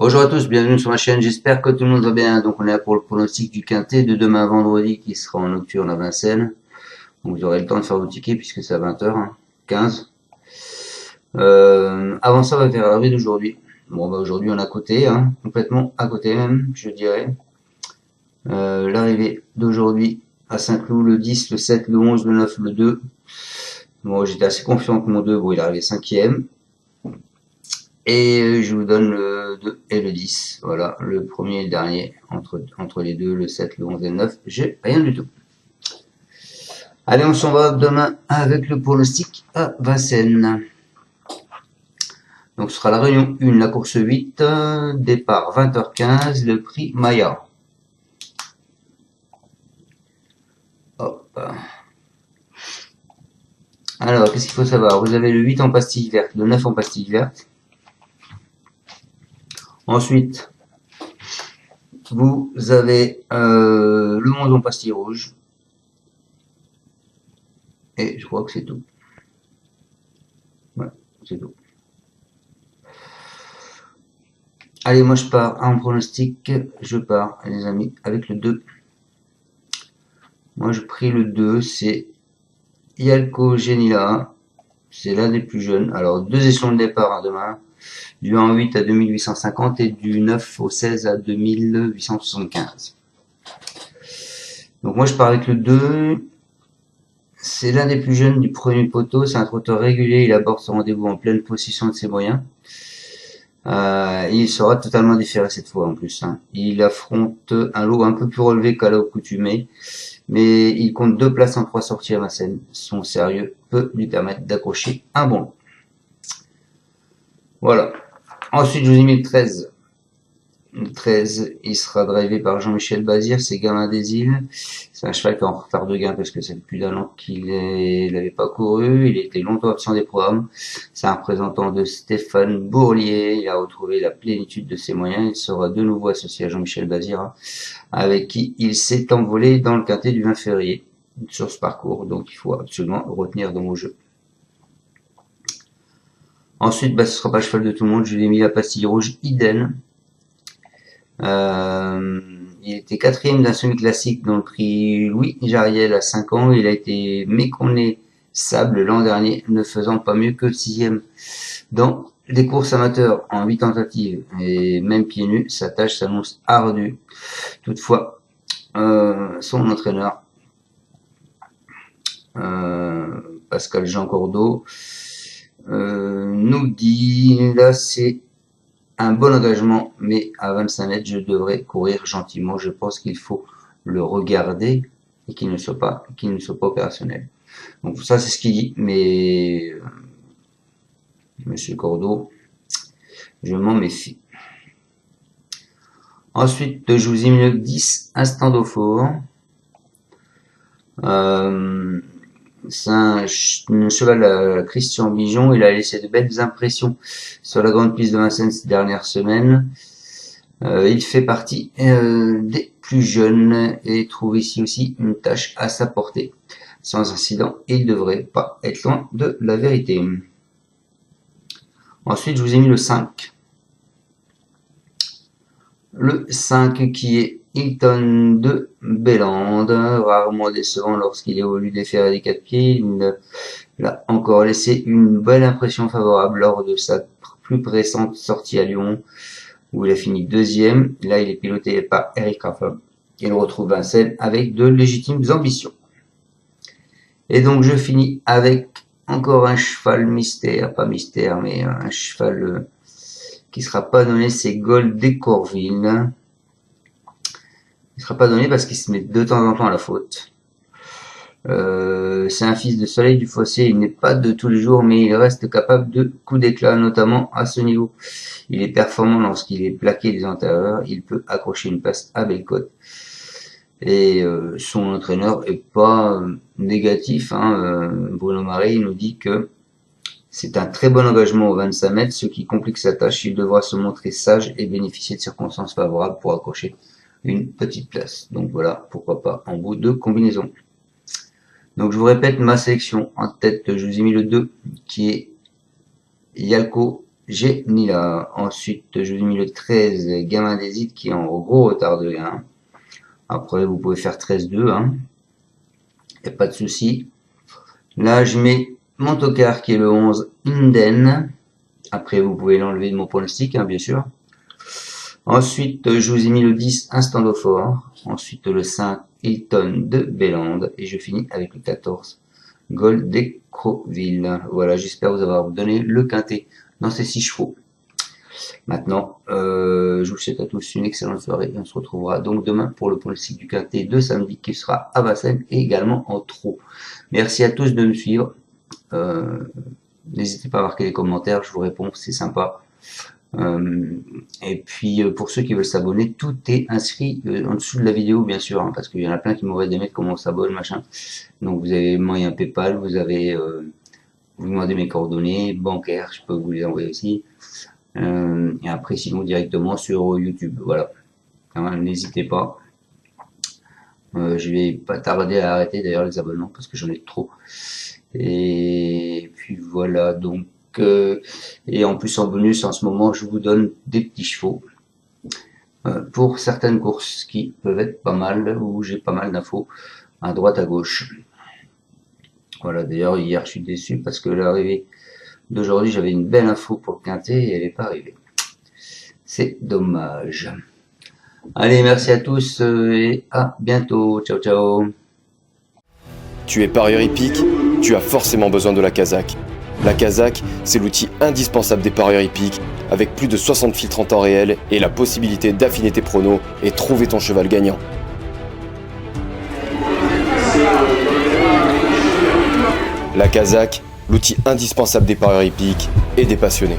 Bonjour à tous, bienvenue sur ma chaîne, j'espère que tout le monde va bien. Donc on est là pour le pronostic du quintet de demain vendredi qui sera en nocturne à Vincennes. Donc vous aurez le temps de faire vos tickets puisque c'est à 20h15. Avant ça, on va faire l'arrivée d'aujourd'hui. Bon bah aujourd'hui on est à côté, complètement à côté même, je dirais. L'arrivée d'aujourd'hui à Saint-Cloud, le 10, le 7, le 11, le 9, le 2. Bon, j'étais assez confiant que mon 2, bon il est arrivé 5e. Et je vous donne le 2 et le 10. Voilà, le premier et le dernier. Entre les deux, le 7, le 11 et le 9, j'ai rien du tout. Allez, on s'en va demain avec le pronostic à Vincennes. Donc ce sera la réunion 1, la course 8, départ 20h15, le prix Maya. Hop. Alors, qu'est-ce qu'il faut savoir? Vous avez le 8 en pastille verte, le 9 en pastille verte. Ensuite, vous avez le 11 en pastille rouge. Et je crois que c'est tout. Voilà, c'est tout. Allez, moi je pars en pronostic. Je pars, les amis, avec le 2. Moi je prie le 2, c'est Yalco Genila. C'est l'un des plus jeunes. Alors, 2 échelons de départ demain. Du 1 au 8 à 2850 et du 9 au 16 à 2875. Donc moi je pars avec le 2. C'est l'un des plus jeunes du premier poteau. C'est un trotteur régulier. Il aborde son rendez-vous en pleine possession de ses moyens. Il sera totalement différé cette fois en plus. Il affronte un lot un peu plus relevé qu'à l'accoutumée, mais il compte 2 places en 3 sorties à Vincennes. Son sérieux peut lui permettre d'accrocher un bon lot. Voilà. Ensuite, je vous ai mis le 13. Le 13, il sera drivé par Jean-Michel Bazir, c'est Gamin des Îles. C'est un cheval qui est en retard de gain parce que ça fait plus d'1 an qu'il n'avait pas couru. Il était longtemps absent des programmes. C'est un représentant de Stéphane Bourlier. Il a retrouvé la plénitude de ses moyens. Il sera de nouveau associé à Jean-Michel Bazir, avec qui il s'est envolé dans le quintet du 20 février sur ce parcours. Donc il faut absolument le retenir dans vos jeux. Ensuite, ce sera pas le cheval de tout le monde. Je lui ai mis la pastille rouge Iden. Il était 4e d'un semi-classique dans le prix Louis Jariel à 5 ans. Il a été méconnaissable l'an dernier, ne faisant pas mieux que 6e. Dans des courses amateurs en 8 tentatives et même pieds nus, sa tâche s'annonce ardue. Toutefois, son entraîneur, Pascal Jean Cordeau, nous dit, là c'est un bon engagement, mais à 25 mètres, je devrais courir gentiment. Je pense qu'il faut le regarder et qu'il ne soit pas opérationnel. Donc ça, c'est ce qu'il dit, mais Monsieur Cordeau, je m'en méfie. Ensuite, je vous ai mis le 10, Instant d'eau fort. C'est un cheval Christian Bijon. Il a laissé de belles impressions sur la grande piste de Vincennes ces dernières semaines. Il fait partie des plus jeunes et trouve ici aussi une tâche à sa portée. Sans incident, il devrait pas être loin de la vérité. Ensuite, je vous ai mis le 5. Le 5 qui est Hilton de Bélande, rarement décevant lorsqu'il évolue des fers et des 4 pieds. Il a encore laissé une belle impression favorable lors de sa plus récente sortie à Lyon, où il a fini 2e. Là, il est piloté par Eric Raffin. Il retrouve Vincennes avec de légitimes ambitions. Et donc, je finis avec encore un cheval mystère, pas mystère, mais un cheval qui sera pas donné, c'est Gold d'Écorville. Il sera pas donné parce qu'il se met de temps en temps à la faute. C'est un fils de Soleil du Fossé, il n'est pas de tous les jours, mais il reste capable de coups d'éclat, notamment à ce niveau. Il est performant lorsqu'il est plaqué des antérieurs, il peut accrocher une passe à belle cote. Et son entraîneur est pas négatif. Bruno Marais nous dit que c'est un très bon engagement au 25 mètres, ce qui complique sa tâche. Il devra se montrer sage et bénéficier de circonstances favorables pour accrocher une petite place. Donc voilà, pourquoi pas en bout de combinaison. Donc je vous répète ma sélection. En tête, je vous ai mis le 2, qui est Yalco j'ai ni là. Ensuite, je vous ai mis le 13, Gamin d'Hésite, qui est en gros retard de gain. Après, vous pouvez faire 13-2, hein. Y a pas de souci. Là, je mets mon tocard qui est le 11, Inden. Après, vous pouvez l'enlever de mon pronostic, hein, bien sûr. Ensuite, je vous ai mis le 10, Instant d'eau fort. Ensuite, le 5, Hilton de Bélande. Et je finis avec le 14, Gold d'Écroville. Voilà, j'espère vous avoir donné le quintet dans ces 6 chevaux. Maintenant, je vous souhaite à tous une excellente soirée et on se retrouvera donc demain pour le pronostic du quintet de samedi qui sera à Vincennes et également en trot. Merci à tous de me suivre. N'hésitez pas à marquer les commentaires, je vous réponds, c'est sympa. Et puis pour ceux qui veulent s'abonner, tout est inscrit en dessous de la vidéo bien sûr, hein, parce qu'il y en a plein qui m'auraient des mettre comment on s'abonne, machin. Donc vous avez moyen PayPal, vous avez vous demandez mes coordonnées bancaires, je peux vous les envoyer aussi. Et après sinon directement sur YouTube, voilà. N'hésitez pas. Je vais pas tarder à arrêter d'ailleurs les abonnements parce que j'en ai trop. Et puis voilà, donc et en plus en bonus en ce moment je vous donne des petits chevaux pour certaines courses qui peuvent être pas mal, où j'ai pas mal d'infos à droite à gauche. Voilà, d'ailleurs hier je suis déçu parce que l'arrivée d'aujourd'hui j'avais une belle info pour le quintet et elle n'est pas arrivée. C'est dommage. Allez, merci à tous et à bientôt. Ciao ciao. Tu es parieur hippique, tu as forcément besoin de la Kazakh. La Kazakh, c'est l'outil indispensable des parieurs hippiques, avec plus de 60 filtres en temps réel et la possibilité d'affiner tes pronos et trouver ton cheval gagnant. La Kazakh, l'outil indispensable des parieurs hippiques et des passionnés.